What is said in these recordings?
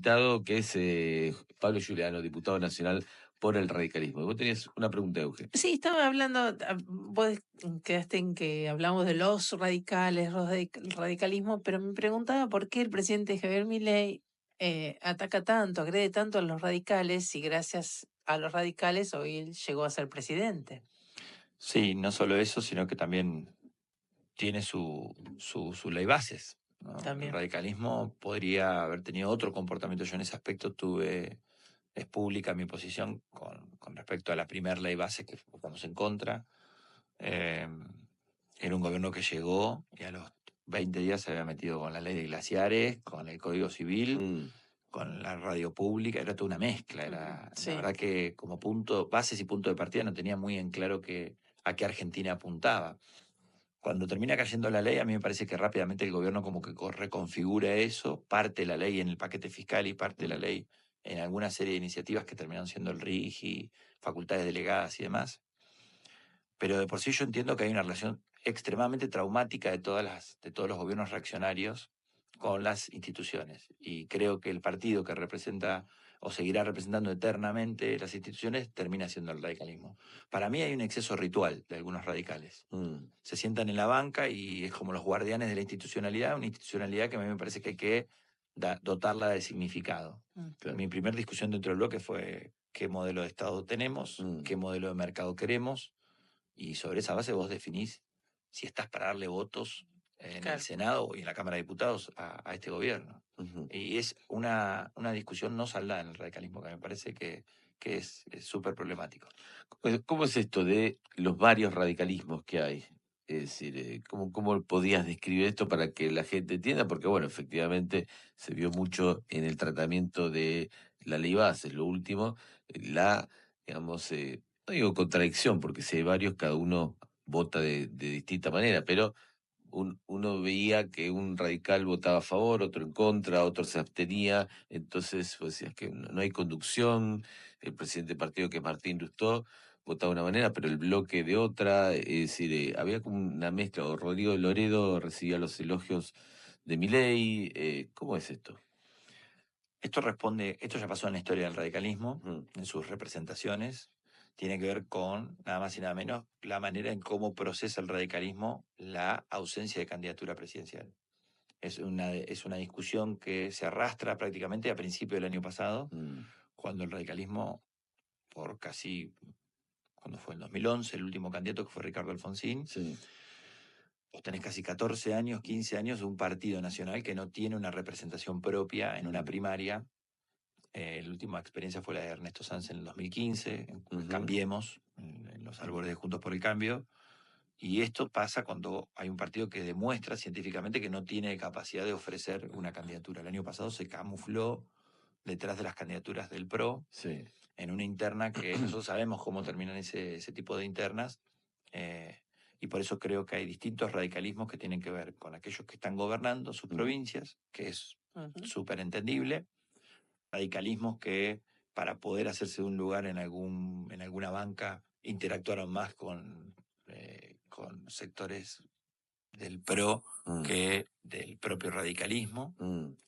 invitado, que es Pablo Giuliano, diputado nacional por el radicalismo. Vos tenías una pregunta, Euge. Sí, estaba hablando, vos quedaste en que hablamos de los radicales, el radicalismo, pero me preguntaba por qué el presidente Javier Milei ataca tanto, agrede tanto a los radicales y gracias a los radicales hoy él llegó a ser presidente. Sí, no solo eso, sino que también tiene su ley bases, ¿no? El También. radicalismo podría haber tenido otro comportamiento. Yo en ese aspecto es pública mi posición con respecto a la primera ley base que votamos en contra. Era un gobierno que llegó y a los 20 días se había metido con la ley de glaciares, con el Código Civil, con la radio pública, era toda una mezcla. La Sí. verdad que como bases y punto de partida no tenía muy en claro a qué Argentina apuntaba. Cuando termina cayendo la ley, a mí me parece que rápidamente el gobierno como que reconfigura eso, parte la ley en el paquete fiscal y parte la ley en alguna serie de iniciativas que terminaron siendo el RIGI, facultades delegadas y demás. Pero de por sí yo entiendo que hay una relación extremadamente traumática de todos los gobiernos reaccionarios con las instituciones. Y creo que el partido que representa o seguirá representando eternamente las instituciones termina siendo el radicalismo. Para mí hay un exceso ritual de algunos radicales. Se sientan en la banca y es como los guardianes de la institucionalidad, una institucionalidad que a mí me parece que hay que dotarla de significado. Claro. Mi primera discusión dentro del bloque fue qué modelo de Estado tenemos, qué modelo de mercado queremos, y sobre esa base vos definís si estás para darle votos en el Senado y en la Cámara de Diputados a este gobierno. Y es una discusión no saldada en el radicalismo que me parece que es súper problemático. ¿Cómo es esto de los varios radicalismos que hay? Es decir, ¿cómo podías describir esto para que la gente entienda? Porque, bueno, efectivamente se vio mucho en el tratamiento de la ley base, lo último, digamos, no digo contradicción, porque si hay varios, cada uno vota de distinta manera, pero uno veía que un radical votaba a favor, otro en contra, otro se abstenía, entonces pues, decías que no hay conducción, el presidente del partido, que es Martín Lustó, votaba de una manera, pero el bloque de otra, es decir, había como una mezcla, o Rodrigo Loredo recibía los elogios de Milei, ¿cómo es esto? Esto ya pasó en la historia del radicalismo, en sus representaciones. Tiene que ver con, nada más y nada menos, la manera en cómo procesa el radicalismo la ausencia de candidatura presidencial. Es una discusión que se arrastra prácticamente a principios del año pasado, cuando el radicalismo, cuando fue en 2011, el último candidato que fue Ricardo Alfonsín, Sí. vos tenés casi 14 años, 15 años de un partido nacional que no tiene una representación propia en una primaria. La última experiencia fue la de Ernesto Sanz en el 2015, Cambiemos, en los albores de Juntos por el Cambio. Y esto pasa cuando hay un partido que demuestra científicamente que no tiene capacidad de ofrecer una candidatura. El año pasado se camufló detrás de las candidaturas del PRO, Sí. en una interna que nosotros sabemos cómo terminan ese tipo de internas, y por eso creo que hay distintos radicalismos que tienen que ver con aquellos que están gobernando sus provincias, que es súper entendible, radicalismos que para poder hacerse un lugar en alguna banca interactuaron más con sectores del PRO que del propio radicalismo.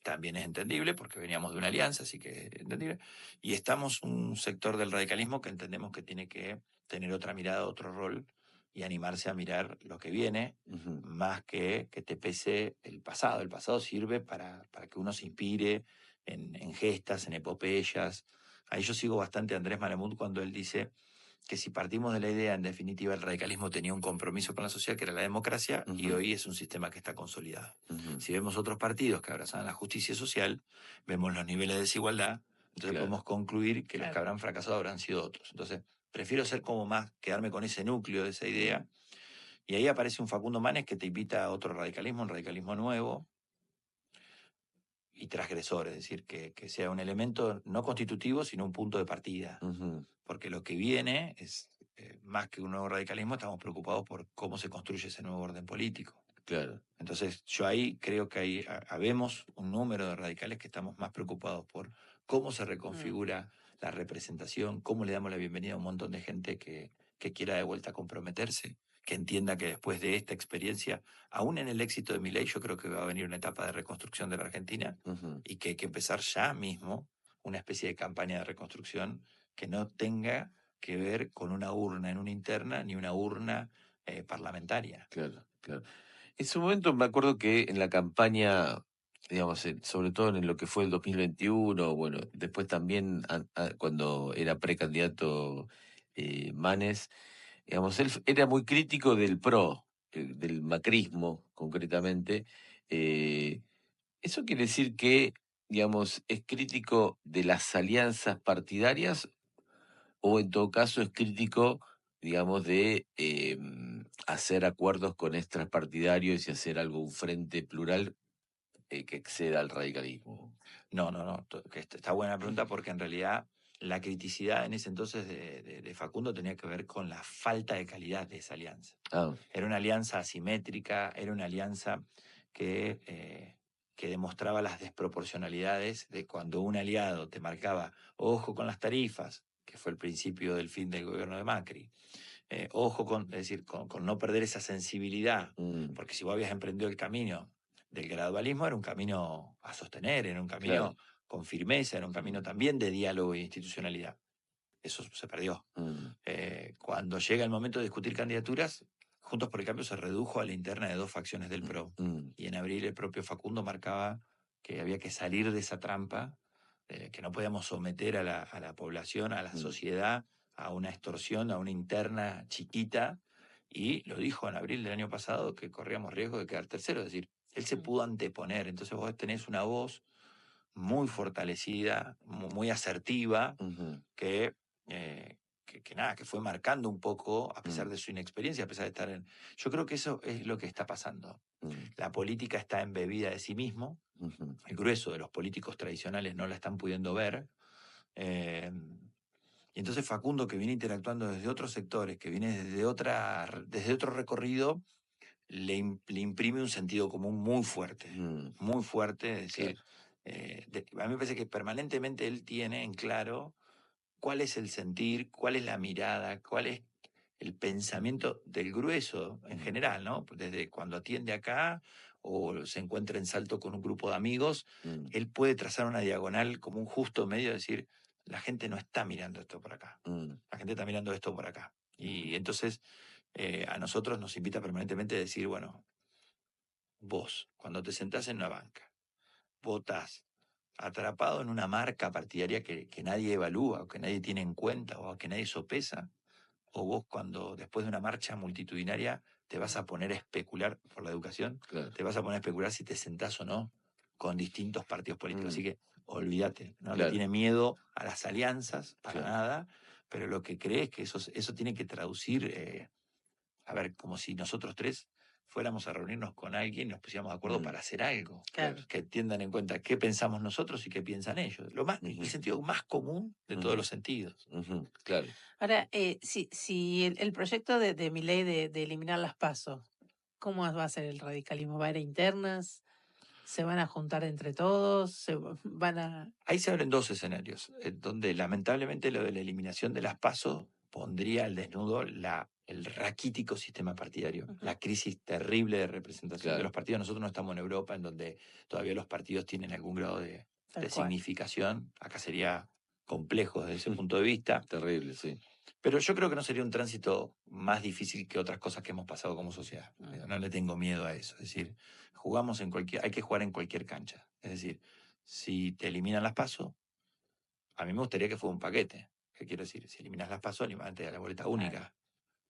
También es entendible porque veníamos de una alianza, así que es entendible. Y estamos un sector del radicalismo que entendemos que tiene que tener otra mirada, otro rol y animarse a mirar lo que viene, más que te pese el pasado. El pasado sirve para que uno se inspire en gestas, en epopeyas. Ahí yo sigo bastante a Andrés Malamud cuando él dice que si partimos de la idea, en definitiva, el radicalismo tenía un compromiso con la sociedad, que era la democracia, y hoy es un sistema que está consolidado. Si vemos otros partidos que abrazan la justicia social, vemos los niveles de desigualdad, entonces podemos concluir que los que habrán fracasado habrán sido otros. Entonces, prefiero ser como más, quedarme con ese núcleo de esa idea, y ahí aparece un Facundo Manes que te invita a otro radicalismo, un radicalismo nuevo y transgresor, es decir, que sea un elemento no constitutivo, sino un punto de partida. Porque lo que viene es, más que un nuevo radicalismo, estamos preocupados por cómo se construye ese nuevo orden político. Claro. Entonces, yo ahí creo que habemos un número de radicales que estamos más preocupados por cómo se reconfigura la representación, cómo le damos la bienvenida a un montón de gente que quiera de vuelta comprometerse, que entienda que después de esta experiencia, aún en el éxito de Milei, yo creo que va a venir una etapa de reconstrucción de la Argentina y que hay que empezar ya mismo una especie de campaña de reconstrucción que no tenga que ver con una urna en una interna ni una urna parlamentaria. Claro, claro. En su momento me acuerdo que en la campaña, digamos, sobre todo en lo que fue el 2021, bueno, después también cuando era precandidato Manes, digamos, él era muy crítico del PRO, del macrismo concretamente. eh, ¿Eso quiere decir que, digamos, es crítico de las alianzas partidarias o en todo caso es crítico, digamos, de hacer acuerdos con extrapartidarios y hacer un frente plural que exceda al radicalismo? No, que está buena pregunta porque en realidad la criticidad en ese entonces de Facundo tenía que ver con la falta de calidad de esa alianza. Ah, Era una alianza asimétrica, era una alianza que demostraba las desproporcionalidades de cuando un aliado te marcaba, ojo con las tarifas, que fue el principio del fin del gobierno de Macri, ojo con, es decir, con no perder esa sensibilidad, porque si vos habías emprendido el camino del gradualismo, era un camino a sostener, era un camino claro. con firmeza, era un camino también de diálogo e institucionalidad. Eso se perdió. Cuando llega el momento de discutir candidaturas, Juntos por el Cambio se redujo a la interna de 2 facciones del PRO. Y en abril el propio Facundo marcaba que había que salir de esa trampa, que no podíamos someter a la población, a la sociedad, a una extorsión, a una interna chiquita. Y lo dijo en abril del año pasado que corríamos riesgo de quedar tercero. Es decir, él se pudo anteponer. Entonces vos tenés una voz muy fortalecida, muy asertiva, que nada, que fue marcando un poco, a pesar de su inexperiencia, a pesar de estar en... Yo creo que eso es lo que está pasando. La política está embebida de sí mismo, el grueso de los políticos tradicionales no la están pudiendo ver, y entonces Facundo, que viene interactuando desde otros sectores, que viene desde otro recorrido, le imprime un sentido común muy fuerte, es decir, a mí me parece que permanentemente él tiene en claro cuál es el sentir, cuál es la mirada, cuál es el pensamiento del grueso en general, ¿no? Desde cuando atiende acá o se encuentra en Salto con un grupo de amigos, él puede trazar una diagonal como un justo medio de decir, la gente no está mirando esto por acá, la gente está mirando esto por acá. Y entonces a nosotros nos invita permanentemente a decir, bueno, vos, cuando te sentás en una banca, votás atrapado en una marca partidaria que nadie evalúa o que nadie tiene en cuenta o que nadie sopesa, o vos cuando después de una marcha multitudinaria te vas a poner a especular por la educación, Claro. te vas a poner a especular si te sentás o no con distintos partidos políticos. Así que olvídate, no Claro. le tiene miedo a las alianzas, para Claro. nada, pero lo que cree es que eso tiene que traducir, a ver, como si nosotros tres fuéramos a reunirnos con alguien y nos pusiéramos de acuerdo para hacer algo. Claro. Que tengan en cuenta qué pensamos nosotros y qué piensan ellos. El sentido más común de todos los sentidos. Claro. Ahora, si el proyecto de Milei de eliminar las PASO, ¿cómo va a ser el radicalismo? ¿Va a ir a internas? ¿Se van a juntar entre todos? ¿Van a...? Ahí se abren 2 escenarios, donde lamentablemente lo de la eliminación de las PASO pondría al desnudo el raquítico sistema partidario, la crisis terrible de representación de los partidos. Nosotros no estamos en Europa, en donde todavía los partidos tienen algún grado de significación. Acá sería complejo desde ese punto de vista. Terrible, sí. Pero yo creo que no sería un tránsito más difícil que otras cosas que hemos pasado como sociedad. No le tengo miedo a eso. Es decir, hay que jugar en cualquier cancha. Es decir, si te eliminan las PASO, a mí me gustaría que fuera un paquete. ¿Qué quiero decir? Si eliminas las PASO, elimínate a la boleta única.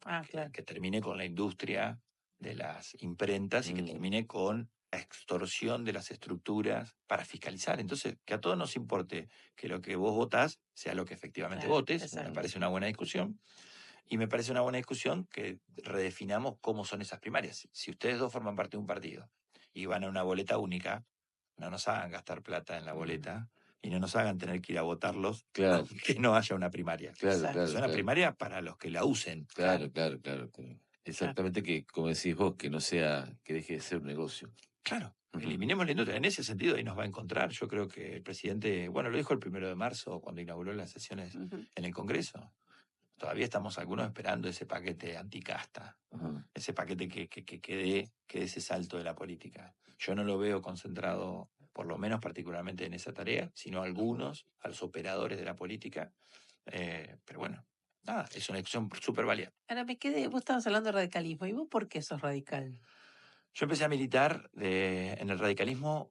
Claro. Que termine con la industria de las imprentas y que termine con la extorsión de las estructuras para fiscalizar. Entonces, que a todos nos importe que lo que vos votás sea lo que efectivamente votes. Exacto. Me parece una buena discusión. Y me parece una buena discusión que redefinamos cómo son esas primarias. Si ustedes dos forman parte de un partido y van a una boleta única, no nos hagan gastar plata en la boleta y no nos hagan tener que ir a votarlos, Claro. que no haya una primaria. Claro. Es una primaria para los que la usen. Claro. Exactamente, que como decís vos, que no sea, que deje de ser un negocio. Claro, eliminemos la industria. En ese sentido ahí nos va a encontrar. Yo creo que el presidente, bueno, lo dijo el 1 de marzo cuando inauguró las sesiones en el Congreso. todavía estamos algunos esperando ese paquete anticasta, ese paquete que dé ese salto de la política. Yo no lo veo concentrado, por lo menos particularmente en esa tarea, sino algunos, a los operadores de la política. Pero bueno, nada, es una decisión súper válida. Ahora vos estabas hablando de radicalismo, ¿y vos por qué sos radical? Yo empecé a militar en el radicalismo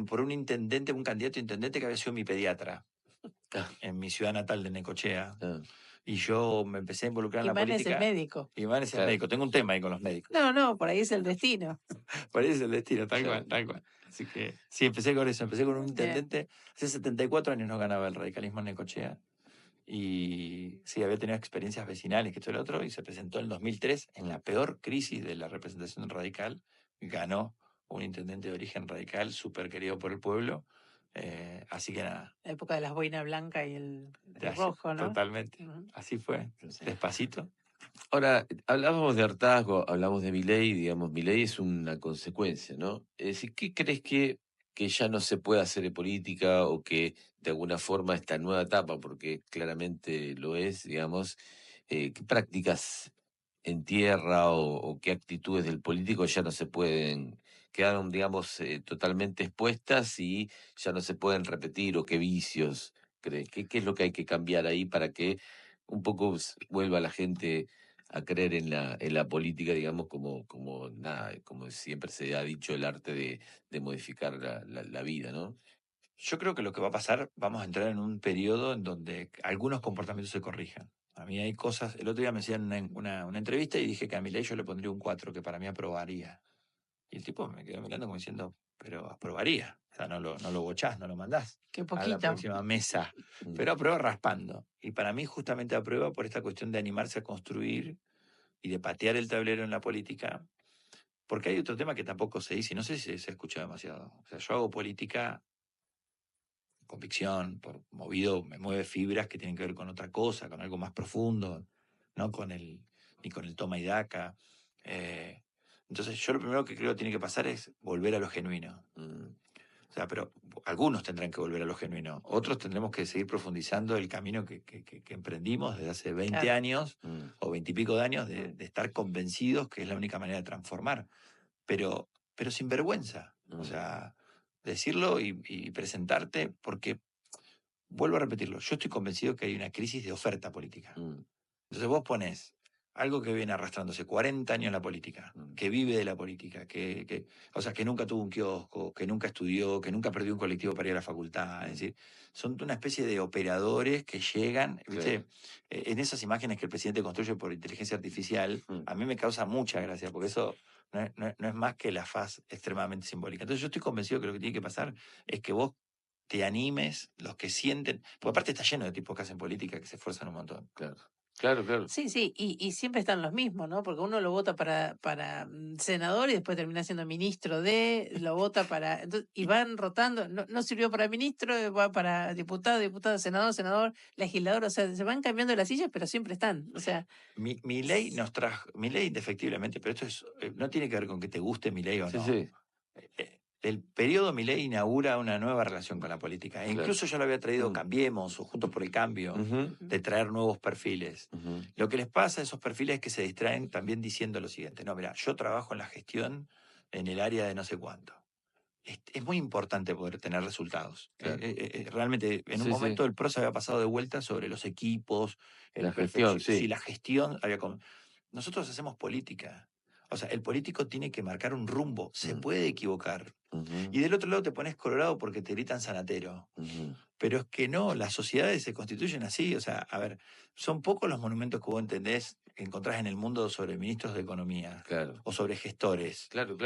por un intendente, un candidato a intendente que había sido mi pediatra en mi ciudad natal de Necochea. Y yo me empecé a involucrar en la política. Iván es el médico. Iván es el médico. Tengo un tema ahí con los médicos. No, por ahí es el destino. Por ahí es el destino, tal cual, tal cual. Así que sí, empecé con eso. Empecé con un intendente. Hace 74 años no ganaba el radicalismo en Necochea. Y sí, había tenido experiencias vecinales, que esto y lo otro, y se presentó en el 2003, en la peor crisis de la representación radical. Ganó un intendente de origen radical, súper querido por el pueblo. Así que nada. La época de las boinas blancas y el rojo, ¿no? Totalmente. Así fue. Sí. Despacito. Ahora, hablábamos de hartazgo, hablamos de Milei, digamos, Milei es una consecuencia, ¿no? Es decir, ¿qué crees que ya no se puede hacer de política o que de alguna forma esta nueva etapa, porque claramente lo es, digamos, qué prácticas en tierra o qué actitudes del político ya no se pueden, quedaron, digamos, totalmente expuestas y ya no se pueden repetir o qué vicios crees? ¿Qué es lo que hay que cambiar ahí para que un poco vuelva la gente a creer en la política, digamos, como nada, como siempre se ha dicho, el arte de modificar la vida, ¿no? Yo creo que lo que va a pasar, vamos a entrar en un periodo en donde algunos comportamientos se corrijan. A mí hay cosas, el otro día me hacían una entrevista y dije que a Milei yo le pondría un 4, que para mí aprobaría. Y el tipo me quedó mirando como diciendo, pero aprobaría. O sea, no lo bochás, no lo mandás Qué a la poquito. próxima mesa. Pero aprueba raspando. Y para mí justamente aprueba por esta cuestión de animarse a construir y de patear el tablero en la política. Porque hay otro tema que tampoco se dice, y no sé si se escucha demasiado. O sea, yo hago política convicción, me mueve fibras que tienen que ver con otra cosa, con algo más profundo, no ni con el toma y daca. Entonces yo lo primero que creo que tiene que pasar es volver a lo genuino. O sea, pero algunos tendrán que volver a lo genuino. Otros tendremos que seguir profundizando el camino que emprendimos desde hace 20 años o 20 y pico de años de estar convencidos que es la única manera de transformar. Pero sin vergüenza. O sea, decirlo y presentarte, porque, vuelvo a repetirlo, yo estoy convencido que hay una crisis de oferta política. Entonces vos ponés algo que viene arrastrándose 40 años en la política, que vive de la política, o sea, que nunca tuvo un kiosco, que nunca estudió, que nunca perdió un colectivo para ir a la facultad. Es decir, son una especie de operadores que llegan, ¿viste? En esas imágenes que el presidente construye por inteligencia artificial, a mí me causa mucha gracia, porque eso no es más que la faz extremadamente simbólica. Entonces yo estoy convencido que lo que tiene que pasar es que vos te animes, los que sienten, porque aparte está lleno de tipos que hacen política que se esfuerzan un montón. Claro. Claro. Sí, y siempre están los mismos, ¿no? Porque uno lo vota para senador y después termina siendo ministro lo vota para... y van rotando, no sirvió para ministro, va para diputado, senador, legislador, o sea, se van cambiando las sillas, pero siempre están, o sea... Mi ley nos trajo, mi ley indefectiblemente, pero esto no tiene que ver con que te guste mi ley o no. Sí. El periodo Milei inaugura una nueva relación con la política. E incluso yo lo había traído Cambiemos o Juntos por el Cambio, de traer nuevos perfiles. Lo que les pasa a esos perfiles es que se distraen también diciendo lo siguiente. No, mira, yo trabajo en la gestión en el área de no sé cuánto. Es muy importante poder tener resultados. Claro. Realmente, en un momento el PRO se había pasado de vuelta sobre los equipos, la gestión, sí, la gestión. Nosotros hacemos política. O sea, el político tiene que marcar un rumbo, se puede equivocar. Y del otro lado te pones colorado porque te gritan sanatero. Pero es que no, las sociedades se constituyen así. O sea, a ver, son pocos los monumentos que vos entendés, que encontrás en el mundo sobre ministros de economía. Claro. O sobre gestores. Claro.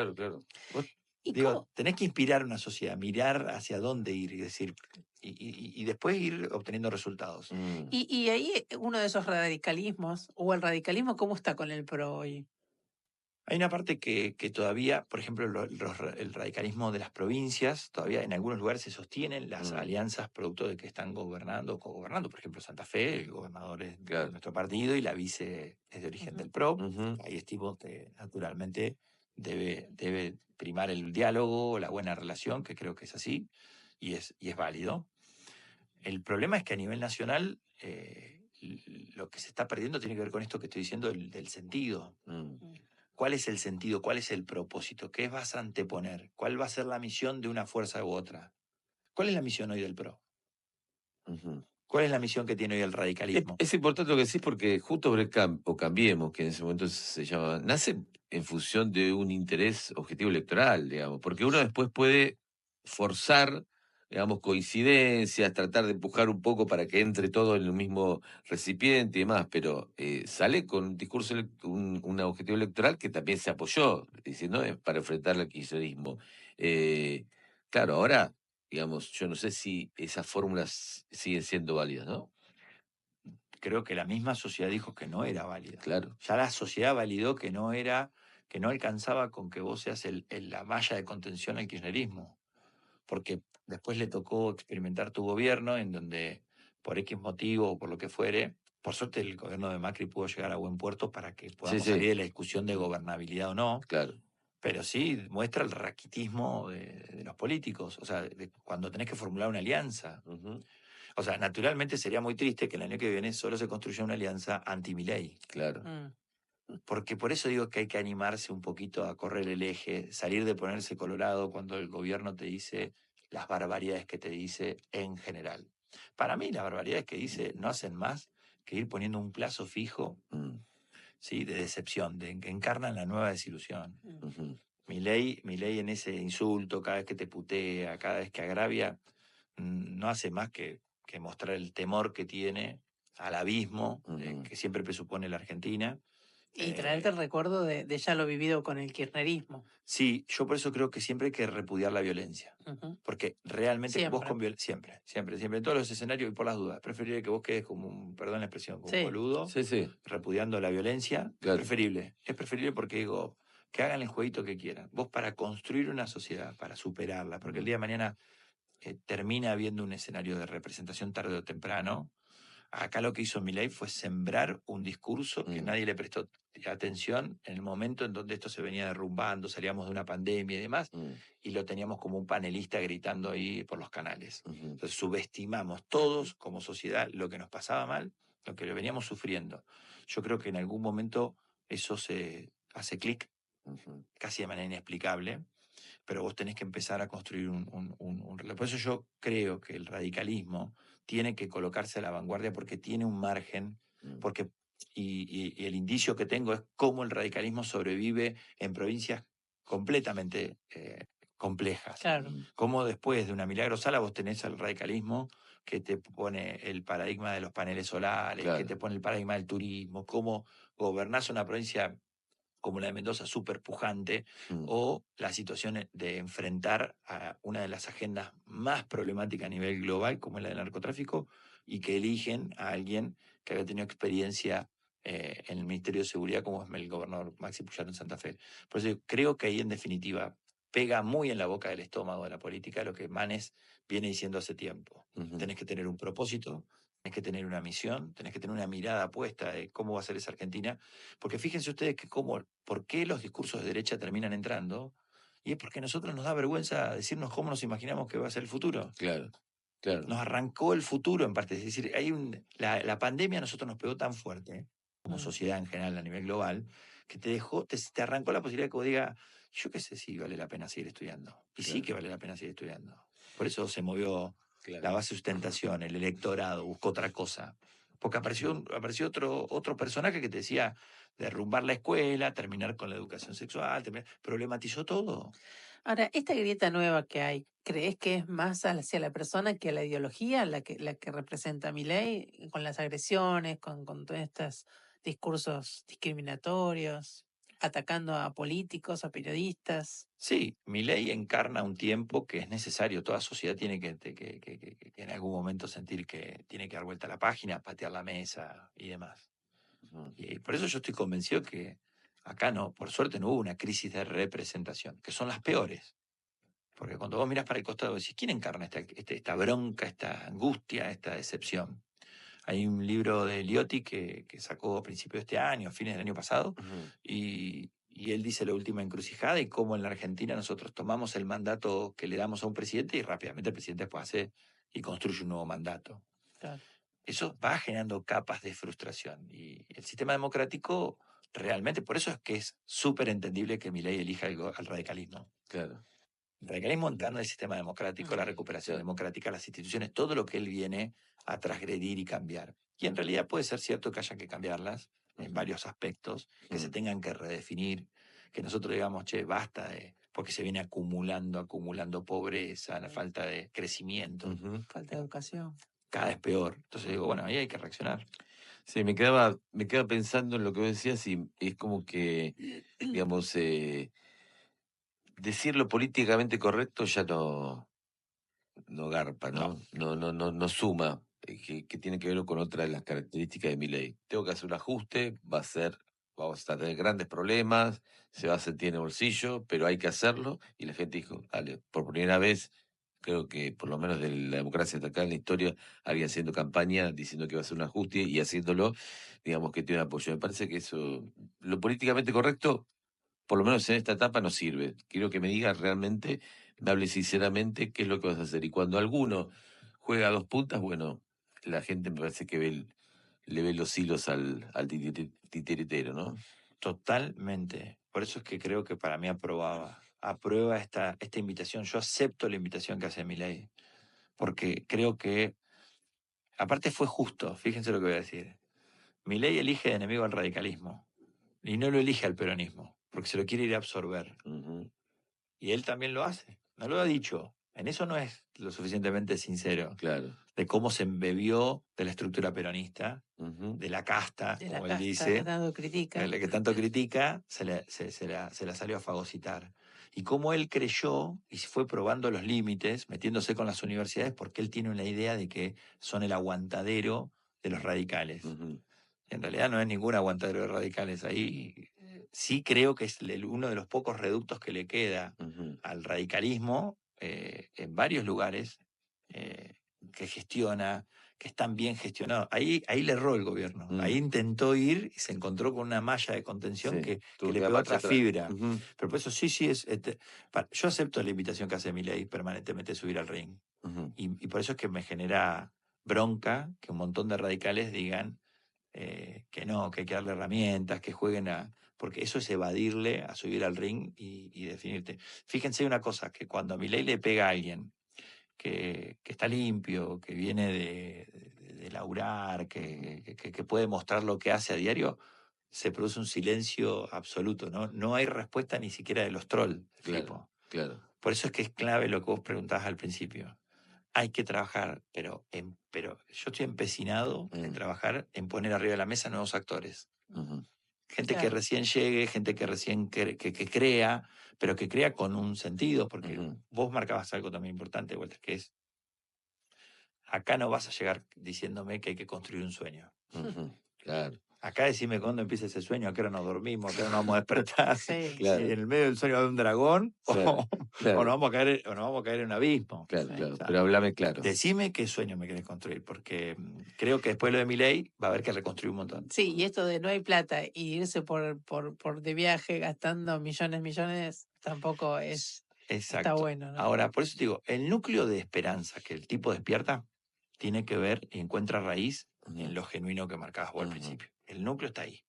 Digo, tenés que inspirar a una sociedad, mirar hacia dónde ir y decir, y después ir obteniendo resultados. Y ahí uno de esos radicalismos, o el radicalismo, ¿cómo está con el PRO hoy? Hay una parte que todavía, por ejemplo, el radicalismo de las provincias, todavía en algunos lugares se sostienen las alianzas producto de que están gobernando o cogobernando. Por ejemplo, Santa Fe, el gobernador es de nuestro partido y la vice es de origen del PRO. Ahí estimo que naturalmente debe primar el diálogo, la buena relación, que creo que es así y es válido. El problema es que a nivel nacional lo que se está perdiendo tiene que ver con esto que estoy diciendo del sentido. Mm. ¿Cuál es el sentido? ¿Cuál es el propósito? ¿Qué vas a anteponer? ¿Cuál va a ser la misión de una fuerza u otra? ¿Cuál es la misión hoy del PRO? Ujú. ¿Cuál es la misión que tiene hoy el radicalismo? Es importante lo que decís porque justo por el o Cambiemos, que en ese momento se llamaba, nace en función de un interés objetivo electoral, digamos, porque uno después puede forzar, digamos, coincidencias, tratar de empujar un poco para que entre todo en el mismo recipiente y demás, pero sale con un discurso, un objetivo electoral que también se apoyó, diciendo, para enfrentar al kirchnerismo. Claro, ahora, digamos, yo no sé si esas fórmulas siguen siendo válidas, ¿no? Creo que la misma sociedad dijo que no era válida. Claro. Ya la sociedad validó que no era, que no alcanzaba con que vos seas la malla de contención al kirchnerismo. Porque después le tocó experimentar tu gobierno en donde, por X motivo o por lo que fuere, por suerte el gobierno de Macri pudo llegar a buen puerto para que podamos Sí. salir de la discusión de gobernabilidad o no. Claro. Pero sí muestra el raquitismo de los políticos, o sea, cuando tenés que formular una alianza. Ujú. O sea, naturalmente sería muy triste que el año que viene solo se construya una alianza anti-Milei. Claro. Porque por eso digo que hay que animarse un poquito a correr el eje, salir de ponerse colorado cuando el gobierno te dice las barbaridades que te dice en general. Para mí las barbaridades que dice no hacen más que ir poniendo un plazo fijo, Mm. ¿sí? De decepción, de que encarnan la nueva desilusión. Ujú. Milei en ese insulto, cada vez que te putea, cada vez que agravia, no hace más que mostrar el temor que tiene al abismo Ujú. que siempre presupone la Argentina. Y traerte el recuerdo de ya lo vivido con el kirchnerismo. Sí, yo por eso creo que siempre hay que repudiar la violencia. Ujú. Porque realmente vos Siempre. con violencia, siempre, en todos los escenarios y por las dudas, preferible que vos quedes como un, perdón la expresión, como un Sí. boludo, Sí. repudiando la violencia. Claro. Es preferible porque digo, que hagan el jueguito que quieran. Vos para construir una sociedad, para superarla, porque el día de mañana termina habiendo un escenario de representación tarde o temprano. Acá lo que hizo Milei fue sembrar un discurso que nadie le prestó atención en el momento en donde esto se venía derrumbando, salíamos de una pandemia y demás, y lo teníamos como un panelista gritando ahí por los canales. Ujú. Entonces subestimamos todos como sociedad lo que nos pasaba mal, lo que lo veníamos sufriendo. Yo creo que en algún momento eso se hace clic, Ujú. casi de manera inexplicable, pero vos tenés que empezar a construir un relato. Por eso yo creo que el radicalismo tiene que colocarse a la vanguardia porque tiene un margen, porque y el indicio que tengo es cómo el radicalismo sobrevive en provincias completamente complejas. Claro. Cómo después de una Milagro Sala vos tenés al radicalismo que te pone el paradigma de los paneles solares, Claro. que te pone el paradigma del turismo, cómo gobernás una provincia como la de Mendoza, súper pujante, o la situación de enfrentar a una de las agendas más problemáticas a nivel global, como es la del narcotráfico, y que eligen a alguien que había tenido experiencia en el Ministerio de Seguridad, como es el gobernador Maxi Puyaro en Santa Fe. Por eso yo creo que ahí, en definitiva, pega muy en la boca del estómago de la política lo que Manes viene diciendo hace tiempo. Tenés que tener un propósito, tenés que tener una misión, tenés que tener una mirada puesta de cómo va a ser esa Argentina, porque fíjense ustedes que por qué los discursos de derecha terminan entrando, y es porque a nosotros nos da vergüenza decirnos cómo nos imaginamos que va a ser el futuro. Claro. Nos arrancó el futuro en parte, es decir, la pandemia a nosotros nos pegó tan fuerte, como sociedad en general a nivel global, que te arrancó la posibilidad de que vos digas, yo qué sé si vale la pena seguir estudiando. Y sí que vale la pena seguir estudiando. Por eso se movió la base de sustentación, el electorado, buscó otra cosa. Porque apareció otro personaje que te decía derrumbar la escuela, terminar con la educación sexual, problematizó todo. Ahora, esta grieta nueva que hay, ¿crees que es más hacia la persona que a la ideología la que representa a Milei, con las agresiones, con todos estos discursos discriminatorios, atacando a políticos, a periodistas? Sí, Milei encarna un tiempo que es necesario. Toda sociedad tiene que en algún momento sentir que tiene que dar vuelta a la página, patear la mesa y demás. Y por eso yo estoy convencido que acá no, por suerte no hubo una crisis de representación, que son las peores. Porque cuando vos mirás para el costado decís, ¿quién encarna esta bronca, esta angustia, esta decepción? Hay un libro de Liotti que sacó a principios de este año, a fines del año pasado, y él dice la última encrucijada y cómo en la Argentina nosotros tomamos el mandato que le damos a un presidente y rápidamente el presidente después hace y construye un nuevo mandato. Claro. eso va generando capas de frustración. Y el sistema democrático realmente, por eso es que es súper entendible que Milei elija al radicalismo. Claro. El radicalismo encarna el sistema democrático, la recuperación democrática, las instituciones, todo lo que él viene a transgredir y cambiar. Y en realidad puede ser cierto que haya que cambiarlas en varios aspectos, que se tengan que redefinir, que nosotros digamos, che, basta porque se viene acumulando pobreza, la falta de crecimiento. Falta de educación. Cada vez peor. Entonces digo, bueno, ahí hay que reaccionar. Sí, me quedaba pensando en lo que vos decías y es como que, digamos, decir lo políticamente correcto ya no garpa, ¿no? No suma, que tiene que ver con otra de las características de mi ley. Tengo que hacer un ajuste, vamos a tener grandes problemas, se va a sentir en el bolsillo, pero hay que hacerlo, y la gente dijo, dale, por primera vez, creo que por lo menos de la democracia hasta acá en la historia, alguien haciendo campaña diciendo que va a hacer un ajuste y haciéndolo, digamos que tiene apoyo. Me parece que eso, lo políticamente correcto, por lo menos en esta etapa no sirve. Quiero que me digas realmente, me hable sinceramente qué es lo que vas a hacer. Y cuando alguno juega a dos puntas, bueno, la gente me parece que le ve los hilos al titiritero, ¿no? Totalmente. Por eso es que creo que para mí aprueba esta invitación. Yo acepto la invitación que hace Milei, porque creo que, aparte fue justo, fíjense lo que voy a decir. Milei elige de enemigo al radicalismo y no lo elige al peronismo, porque se lo quiere ir a absorber. Y él también lo hace, no lo ha dicho. En eso no es lo suficientemente sincero. Claro. De cómo se embebió de la estructura peronista, de la casta, como él dice, que tanto critica. el que tanto critica, se la salió a fagocitar. Y cómo él creyó y fue probando los límites, metiéndose con las universidades, porque él tiene una idea de que son el aguantadero de los radicales. En realidad no es ningún aguantadero de radicales. Ahí sí creo que es uno de los pocos reductos que le queda al radicalismo en varios lugares que gestiona, que están bien gestionados. Ahí le erró el gobierno. Ahí intentó ir y se encontró con una malla de contención que le pegó otra fibra. Pero por eso sí, yo acepto la invitación que hace Milei permanentemente de subir al ring. Y por eso es que me genera bronca que un montón de radicales digan que no, que hay que darle herramientas, que jueguen porque eso es evadirle a subir al ring y definirte. Fíjense una cosa, que cuando a Milei le pega a alguien que está limpio, que viene de laburar, que puede mostrar lo que hace a diario, se produce un silencio absoluto, ¿no? No hay respuesta ni siquiera de los trolls. Claro. Por eso es que es clave lo que vos preguntabas al principio. Hay que trabajar, pero yo estoy empecinado en trabajar en poner arriba de la mesa nuevos actores. Gente que recién llegue, gente que recién que crea, pero que crea con un sentido, porque vos marcabas algo también importante, Walter, que es, acá no vas a llegar diciéndome que hay que construir un sueño. Claro. Acá decime cuándo empieza ese sueño, a qué hora nos dormimos, a qué hora nos vamos a despertar. Claro. En el medio del sueño va a haber un dragón Claro. o nos vamos a caer en un abismo. Claro, claro. O sea, pero háblame claro. Decime qué sueño me querés construir, porque creo que después de lo de Milei va a haber que reconstruir un montón. Sí, y esto de no hay plata y irse por de viaje gastando millones, tampoco es... Exacto. Está bueno, ¿no? Ahora, por eso te digo, el núcleo de esperanza que el tipo despierta tiene que ver y encuentra raíz en lo genuino que marcabas vos al principio. El núcleo está ahí.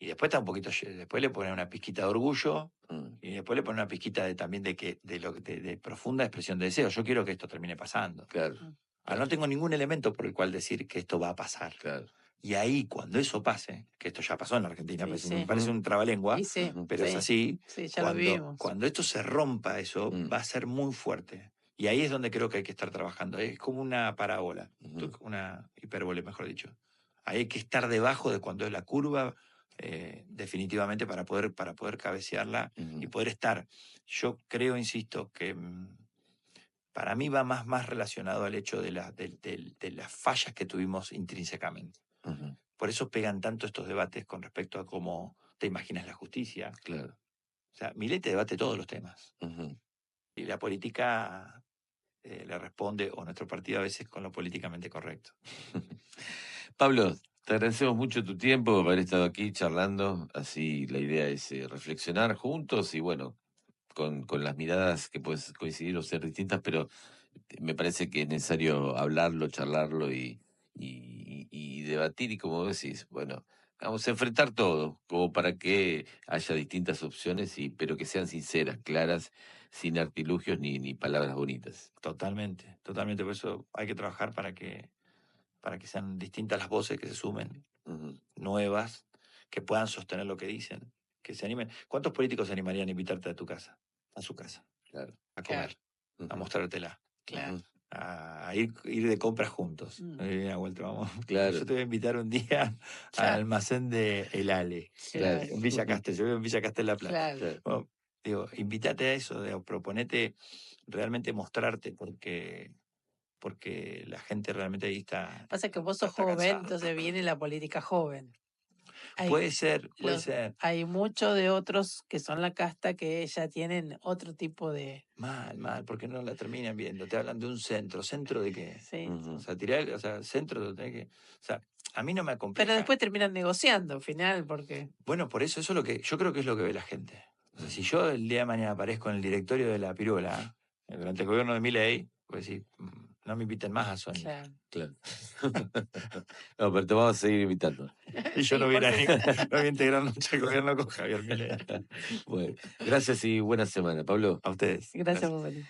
Y después está un poquito, después le ponen una pizquita de orgullo y después le ponen una pizquita también de profunda expresión de deseo. Yo quiero que esto termine pasando. Claro. Ahora, no tengo ningún elemento por el cual decir que esto va a pasar. Claro. Y ahí, cuando eso pase, que esto ya pasó en la Argentina, me parece un trabalengua, pero es así, ya lo vimos. Cuando esto se rompa, eso va a ser muy fuerte. Y ahí es donde creo que hay que estar trabajando. Es como una parábola, una hipérbole, mejor dicho. Ahí hay que estar debajo de cuando es la curva, definitivamente, para poder cabecearla y poder estar. Yo creo, insisto, que para mí va más relacionado al hecho de las fallas que tuvimos intrínsecamente. Por eso pegan tanto estos debates con respecto a cómo te imaginas la justicia. Claro. O sea, Milei te debate todos los temas. Y la política le responde, o nuestro partido a veces, con lo políticamente correcto. Pablo, te agradecemos mucho tu tiempo, por haber estado aquí charlando. Así la idea es reflexionar juntos y bueno, con las miradas que pueden coincidir o ser distintas, pero me parece que es necesario hablarlo, charlarlo y debatir y como decís, bueno, vamos a enfrentar todo, como para que haya distintas opciones, pero que sean sinceras, claras, sin artilugios ni palabras bonitas. Totalmente, totalmente. Por eso hay que trabajar para que sean distintas las voces que se sumen, nuevas, que puedan sostener lo que dicen, que se animen. ¿Cuántos políticos se animarían a invitarte a tu casa, a su casa, Claro. a comer, a mostrártela? Claro. A ir de compras juntos. Vuelta, vamos. Claro. Yo te voy a invitar un día al almacén de El Ale, Claro. en Villa Castel. Yo vivo en Villa Castel La Plata. Claro. Bueno, digo, invítate a eso, proponete realmente mostrarte, porque la gente realmente ahí está. Pasa que vos sos está joven, cansada. entonces viene la política joven. Puede ser, puede ser. Hay muchos de otros que son la casta que ya tienen otro tipo de... Mal, porque no la terminan viendo. Te hablan de un centro. ¿Centro de qué? Sí. O sea, centro tenés que. O sea, a mí no me acompleja. Pero después terminan negociando al final, porque... Bueno, por eso es lo que. Yo creo que es lo que ve la gente. O sea, si yo el día de mañana aparezco en el directorio de la Piruela, durante el gobierno de Milei, pues sí, no me inviten más a Sony. Claro. No, pero te vamos a seguir invitando. Y yo Sí, no voy porque- a integrar mucho el gobierno con Javier Milei. Bueno, gracias y buena semana, Pablo. A ustedes. Gracias por venir.